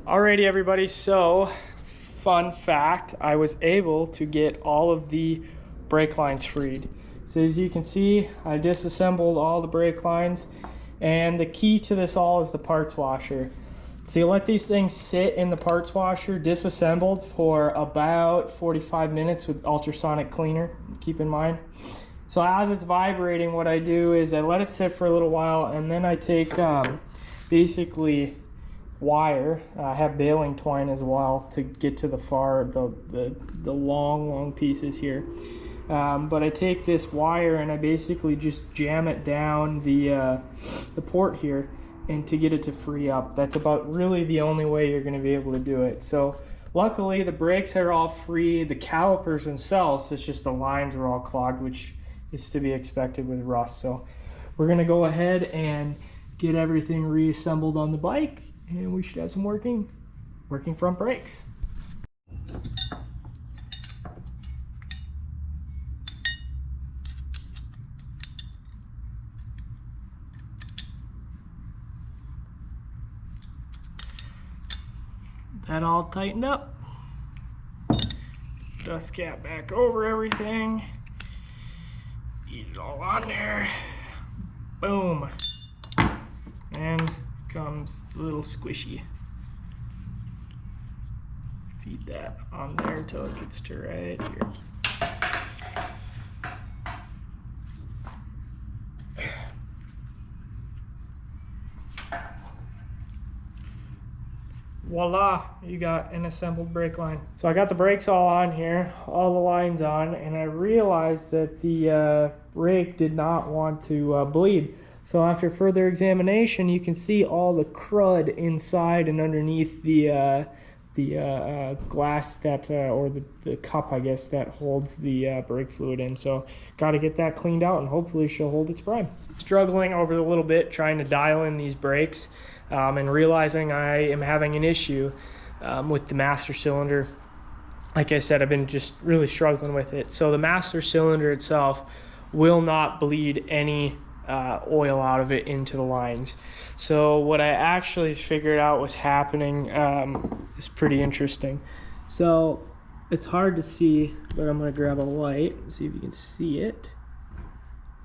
Alrighty everybody, so fun fact, I was able to get all of the brake lines freed. So as you can see, I disassembled all the brake lines, and the key to this all is the parts washer. So you let these things sit in the parts washer disassembled for about 45 minutes with ultrasonic cleaner, keep in mind. So as it's vibrating, what I do is I let it sit for a little while, and then I take basically wire. I have baling twine as well to get to the long pieces here. But I take this wire and I basically just jam it down the port here, and to get it to free up. That's about really the only way you're going to be able to do it. So luckily the brakes are all free. The calipers themselves, it's just the lines are all clogged, which is to be expected with rust. So we're going to go ahead and get everything reassembled on the bike, and we should have some working front brakes. That all tightened up. Dust cap back over everything. Eat it all on there. Boom. And comes a little squishy. Feed that on there until it gets to right here. Voila, you got an assembled brake line. So I got the brakes all on here, all the lines on, and I realized that the brake did not want to bleed. So after further examination, you can see all the crud inside and underneath the glass that, or the cup, I guess, that holds the brake fluid in. So got to get that cleaned out, and hopefully she'll hold its prime. Struggling over a little bit trying to dial in these brakes, and realizing I am having an issue with the master cylinder. Like I said, I've been just really struggling with it. So the master cylinder itself will not bleed any oil out of it into the lines. So what I actually figured out was happening is pretty interesting. So it's hard to see, but I'm going to grab a light and see if you can see it.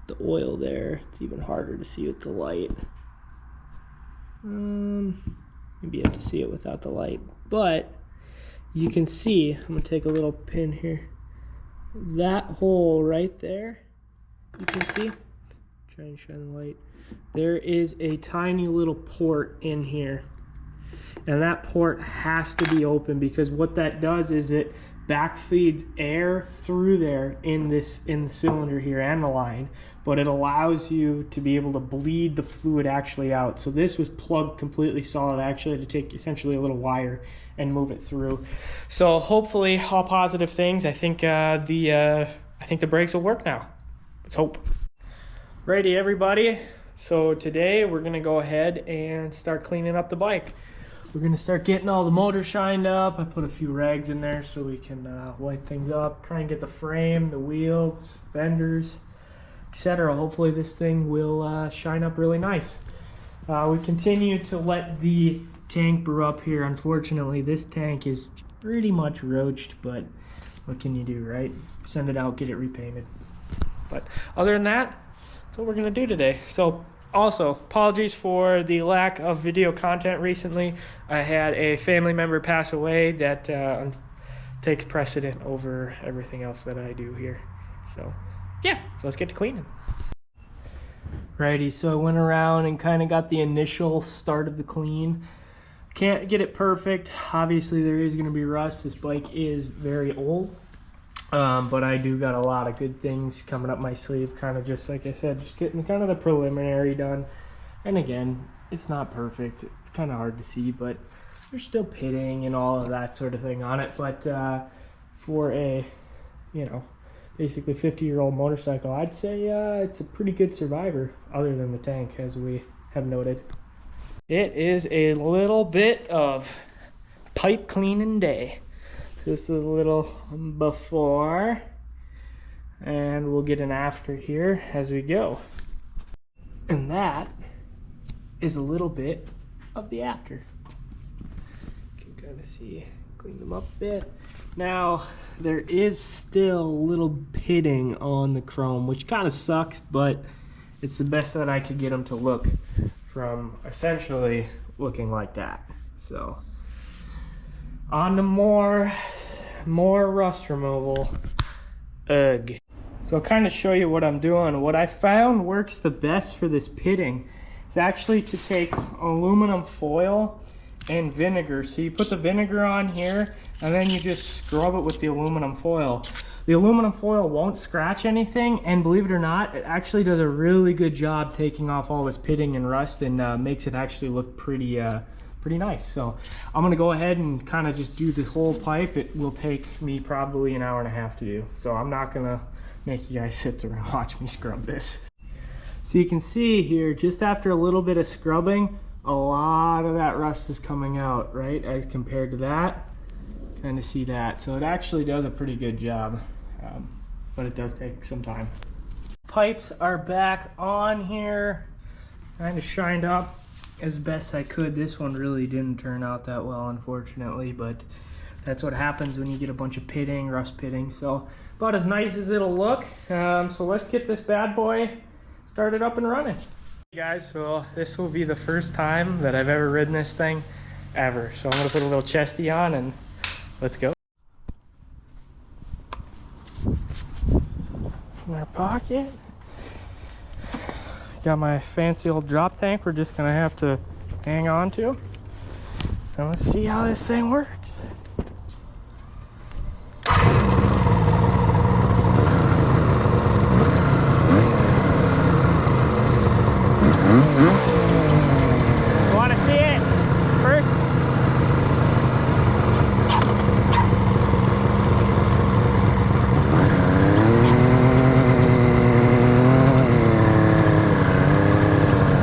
The oil there, it's even harder to see with the light. Maybe you have to see it without the light, but you can see, I'm going to take a little pin here, that hole right there, you can see, try and shine the light, there is a tiny little port in here, and that port has to be open, because what that does is it backfeeds air through there in the cylinder here and the line, but it allows you to be able to bleed the fluid actually out. So this was plugged completely solid. I actually had to take essentially a little wire and move it through. So hopefully all positive things. I think the brakes will work now. Let's hope. Righty everybody, so today we're gonna go ahead and start cleaning up the bike. We're gonna start getting all the motor shined up. I put a few rags in there so we can wipe things up, try and get the frame, the wheels, fenders, etc. Hopefully this thing will shine up really nice. We continue to let the tank brew up here. Unfortunately, this tank is pretty much roached, but what can you do, right? Send it out, get it repainted. But other than that, that's what we're gonna do today. So also, apologies for the lack of video content recently. I had a family member pass away that takes precedent over everything else that I do here. So yeah, so let's get to cleaning. Righty, so I went around and kind of got the initial start of the clean. Can't get it perfect. Obviously there is going to be rust. This bike is very old. But I do got a lot of good things coming up my sleeve, kind of just like I said, just getting kind of the preliminary done. And again, it's not perfect. It's kind of hard to see, but there's still pitting and all of that sort of thing on it. But for a, basically 50-year-old motorcycle, I'd say it's a pretty good survivor, other than the tank, as we have noted. It is a little bit of pipe cleaning day. This is a little before, and we'll get an after here as we go. And that is a little bit of the after. of see, clean them up a bit. Now, there is still a little pitting on the chrome, which kind of sucks, but it's the best that I could get them to look from essentially looking like that. So, on to more rust removal. Ugh. So I'll kind of show you what I'm doing. What I found works the best for this pitting is actually to take aluminum foil and vinegar. So you put the vinegar on here and then you just scrub it with the aluminum foil. The aluminum foil won't scratch anything, and believe it or not, it actually does a really good job taking off all this pitting and rust, and makes it actually look pretty nice. So I'm gonna go ahead and kind of just do this whole pipe. It will take me probably an hour and a half to do. So I'm not gonna make you guys sit there and watch me scrub this. So you can see here, just after a little bit of scrubbing, a lot of that rust is coming out, right? As compared to that, kind of see that. So it actually does a pretty good job, but it does take some time. Pipes are back on here, kind of shined up as best I could. This one really didn't turn out that well, unfortunately, but that's what happens when you get a bunch of pitting, rust pitting. So about as nice as it'll look. So let's get this bad boy started up and running. Hey guys, so this will be the first time that I've ever ridden this thing ever. So I'm gonna put a little chesty on and let's go. In our pocket, got my fancy old drop tank we're just gonna have to hang on to. And let's see how this thing works. Want to see it first?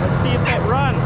Let's see if it runs.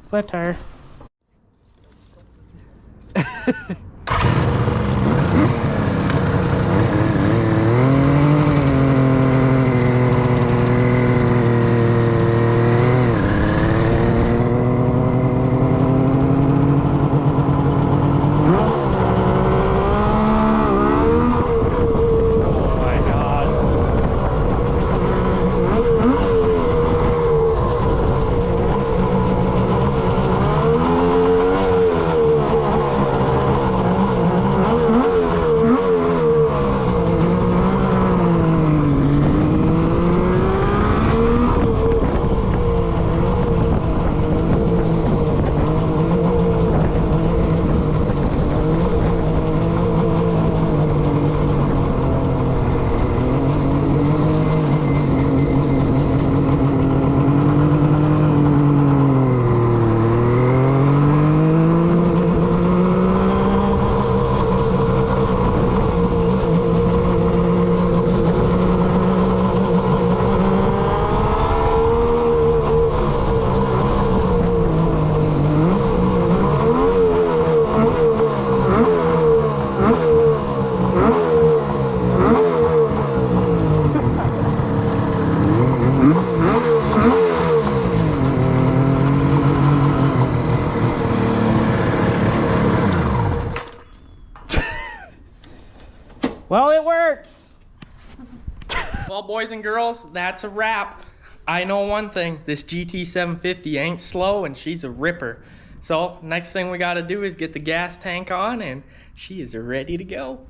Flat tire. Well, it works. Well, boys and girls, that's a wrap. I know one thing, this GT750 ain't slow and she's a ripper. So next thing we gotta do is get the gas tank on and she is ready to go.